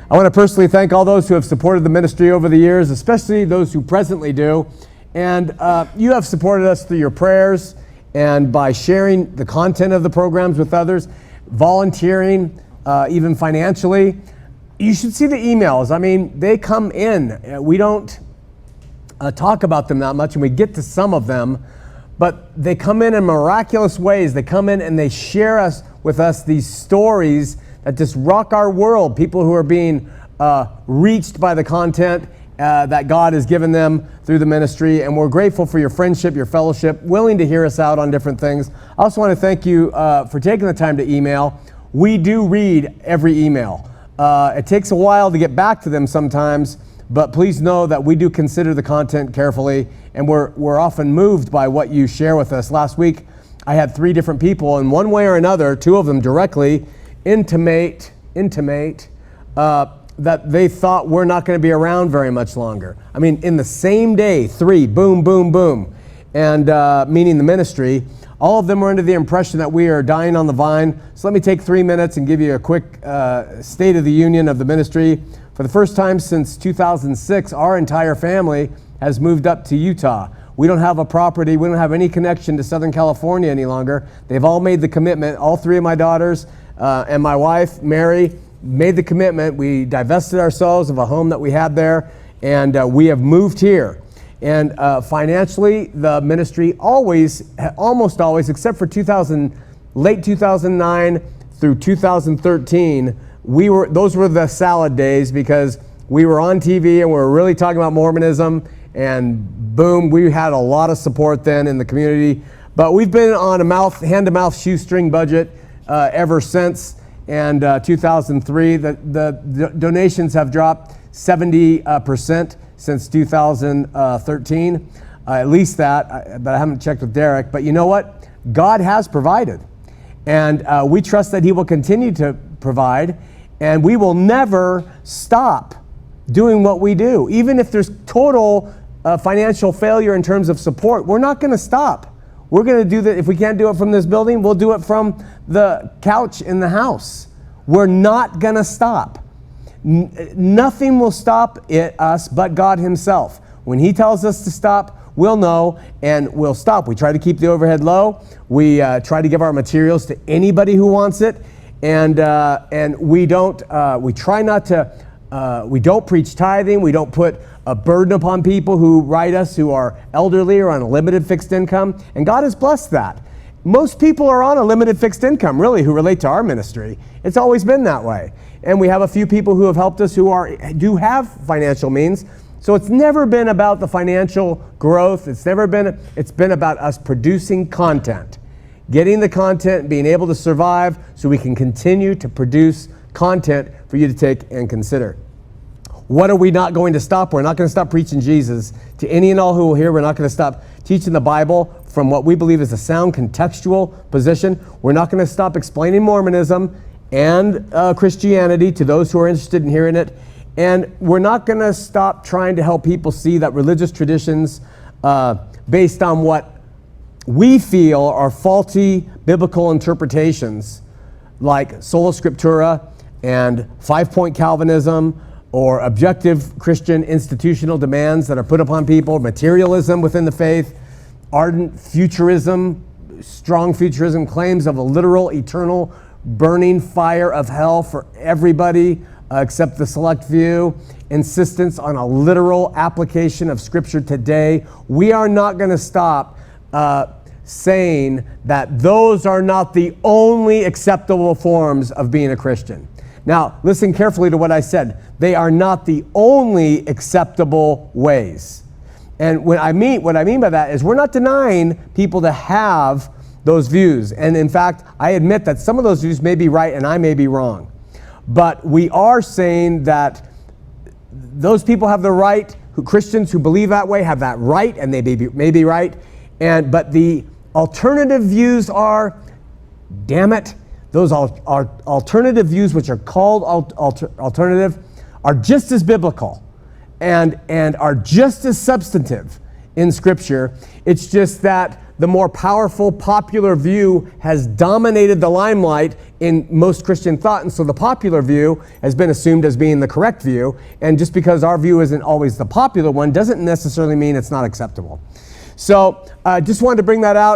I want to personally thank all those who have supported the ministry over the years, especially those who presently do. And you have supported us through your prayers and by sharing the content of the programs with others, volunteering, even financially. You should see the emails. I mean, they come in. We don't talk about them that much, and we get to some of them, but they come in miraculous ways. They come in and they share with us these stories that just rock our world. People who are being reached by the content that God has given them through the ministry. And we're grateful for your friendship, your fellowship, willing to hear us out on different things. I also want to thank you for taking the time to email. We do read every email. It takes a while to get back to them sometimes, but please know that we do consider the content carefully, and we're often moved by what you share with us. Last week, I had 3 different people, in one way or another, 2 of them directly, intimate that they thought we're not going to be around very much longer. I mean, in the same day, 3, boom, boom, boom, and meaning the ministry. All of them were under the impression that we are dying on the vine. So let me take 3 minutes and give you a quick state of the union of the ministry. For the first time since 2006, our entire family has moved up to Utah. We don't have a property. We don't have any connection to Southern California any longer. They've all made the commitment. All 3 of my daughters and my wife, Mary, made the commitment. We divested ourselves of a home that we had there, and we have moved here. And financially, the ministry almost always, except for late 2009 through 2013, those were the salad days, because we were on TV and we were really talking about Mormonism, and boom, we had a lot of support then in the community. But we've been on a hand-to-mouth shoestring budget ever since. And 2003, the donations have dropped 70% since 2013, at least that, but I haven't checked with Derek. But you know what? God has provided, and we trust that He will continue to provide, and we will never stop doing what we do. Even if there's total financial failure in terms of support, we're not going to stop. We're going to do that. If we can't do it from this building, we'll do it from the couch in the house. We're not going to stop. Nothing will stop us but God Himself. When He tells us to stop, we'll know, and we'll stop. We try to keep the overhead low. We try to give our materials to anybody who wants it, and we don't. We try not to. We don't preach tithing. We don't put a burden upon people who write us, who are elderly or on a limited fixed income, and God has blessed that. Most people are on a limited fixed income, really, who relate to our ministry. It's always been that way. And we have a few people who have helped us who do have financial means. So it's never been about the financial growth. It's been about us producing content, getting the content, being able to survive so we can continue to produce content for you to take and consider. What are we not going to stop? We're not going to stop preaching Jesus to any and all who will hear. We're not going to stop teaching the Bible from what we believe is a sound contextual position. We're not going to stop explaining Mormonism and Christianity to those who are interested in hearing it. And we're not going to stop trying to help people see that religious traditions based on what we feel are faulty biblical interpretations, like sola scriptura and 5-point Calvinism, or objective Christian institutional demands that are put upon people, materialism within the faith, ardent futurism, strong futurism, claims of a literal, eternal, burning fire of hell for everybody except the select few, insistence on a literal application of Scripture today. We are not going to stop saying that those are not the only acceptable forms of being a Christian. Now, listen carefully to what I said. They are not the only acceptable ways. And what I mean by that is we're not denying people to have those views. And in fact, I admit that some of those views may be right and I may be wrong. But we are saying that those people have the right, Christians who believe that way have that right, and they may be right. But the alternative views are, damn it, those alternative views, which are called alternative, are just as biblical and are just as substantive in Scripture. It's just that the more powerful popular view has dominated the limelight in most Christian thought, and so the popular view has been assumed as being the correct view, and just because our view isn't always the popular one doesn't necessarily mean it's not acceptable. So just wanted to bring that out.